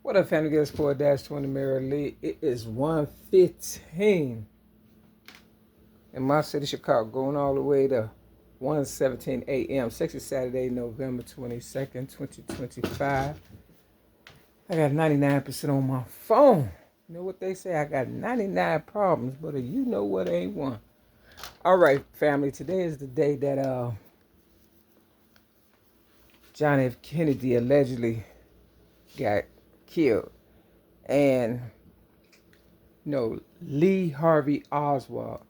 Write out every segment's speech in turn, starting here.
What up, family? Guess 4-20 MARYLYNN. It is 1:15 in my city, Chicago, going all the way to 1:17 a.m. Sexy Saturday, November 22nd, 2025. I got 99% on my phone. You know what they say? I got 99 problems, but you know what ain't one. All right, family. Today is the day that John F. Kennedy allegedly got killed. And, Lee Harvey Oswald,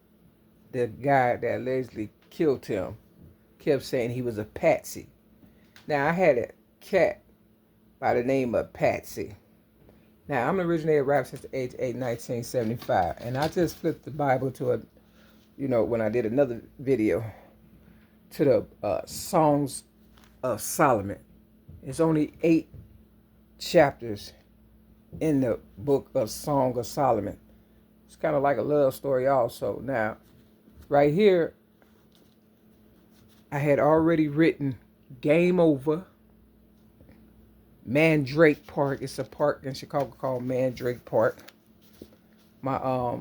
the guy that allegedly killed him, kept saying he was a patsy. Now, I had a cat by the name of Patsy. Now, I'm an originator of rap since the age of 8, 1975. And I just flipped the Bible to when I did another video, to the Songs of Solomon. It's only 8 chapters in the book of Song of Solomon. It's kind of like a love story also. Now, right here, I had already written Game Over, Mandrake Park. It's a park in Chicago called Mandrake Park. My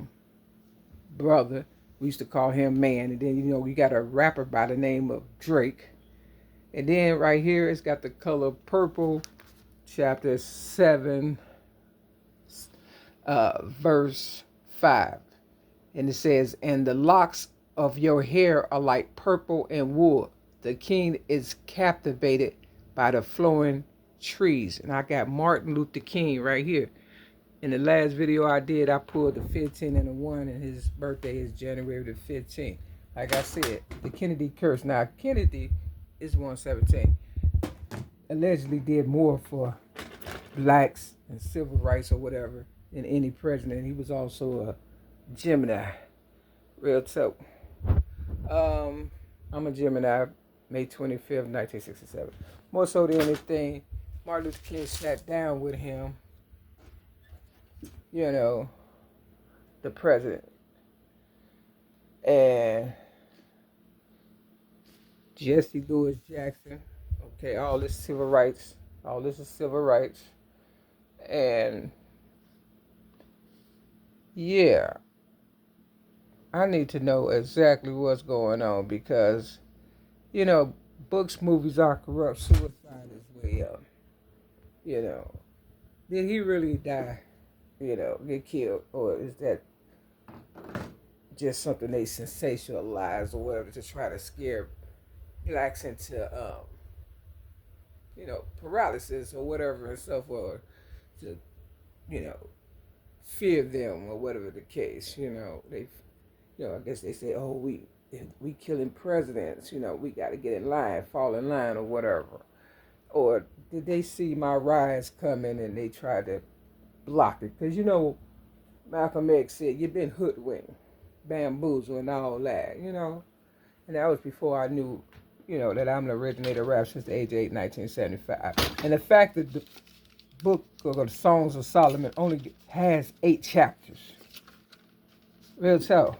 brother, we used to call him Man. And then, we got a rapper by the name of Drake. And then right here, it's got the color purple, chapter 7, verse 5. And it says, "And the locks of your hair are like purple and wool. The king is captivated by the flowing trees." And I got Martin Luther King right here. In the last video I did, I pulled the 15 and the 1, and his birthday is January the 15th. Like I said, the Kennedy curse. Now, Kennedy is 117. Allegedly did more for blacks and civil rights or whatever than any president. He was also a Gemini. Real talk. I'm a Gemini, May 25th, 1967. More so than anything, Martin Luther King sat down with him, the president. And Jesse Louis Jackson. Okay, all this is civil rights. And yeah, I need to know exactly what's going on because, books, movies are corrupt. Suicide is way up. Did he really die? Get killed? Or is that just something they sensationalize or whatever to try to scare blacks into, paralysis or whatever and stuff, or to, fear them or whatever the case. They, I guess they say, oh, we killing presidents. We got to get in line, fall in line or whatever. Or did they see my rise coming and they tried to block it? Because, Malcolm X said, you've been hoodwinked, bamboozled and all that, And that was before I knew, that I'm an originator of rap since the age of 8, 1975. And the fact that the book of the Songs of Solomon only has 8 chapters. Real talk.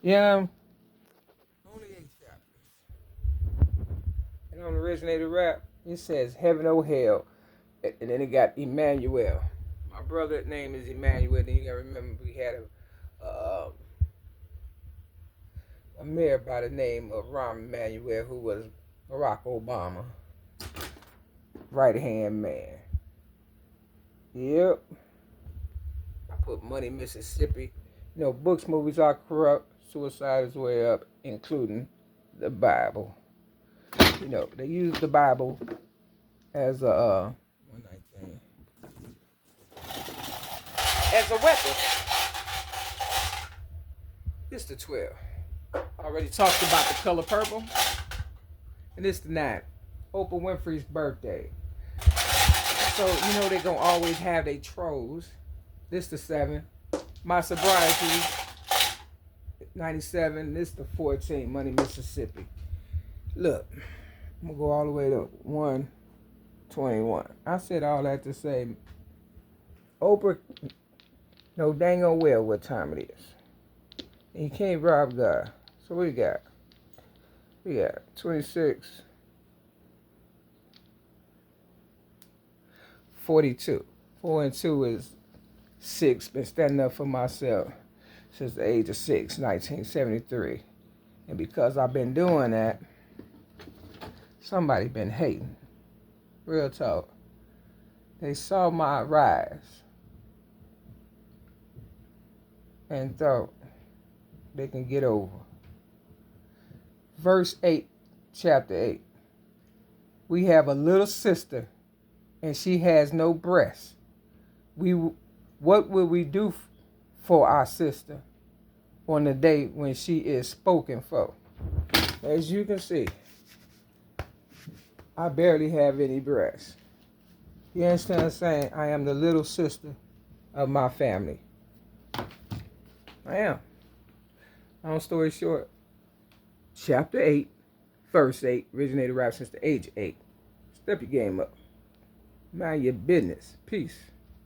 Only 8 chapters. And on originator rap, it says heaven or hell. And then it got Emmanuel. My brother's name is Emmanuel. Then you gotta remember we had a mayor by the name of Rahm Emanuel, who was Barack Obama right-hand man. Yep. I put Money, Mississippi. Books, movies are corrupt. Suicide is way up, including the Bible. They use the Bible as a 119 as a weapon. This the 12. Already talked about the color purple. And this the 9. Oprah Winfrey's birthday. So, they're going to always have their trolls. This the 7. My sobriety, 97. This the 14. Money, Mississippi. Look, I'm going to go all the way to 121. I said all that to say, Oprah know dang on well what time it is. And you can't rob God. So what we got? We got 26. 42. 4 and 2 is 6. Been standing up for myself since the age of 6, 1973. And because I've been doing that, somebody been hating. Real talk. They saw my rise and thought they can get over. Verse 8, chapter 8. We have a little sister, and she has no breast. What will we do for our sister on the day when she is spoken for? As you can see, I barely have any breasts. You understand what I'm saying? I am the little sister of my family. I am. Long story short, chapter 8, verse 8, originated rap since the age of 8. Step your game up. Mind your business. Peace.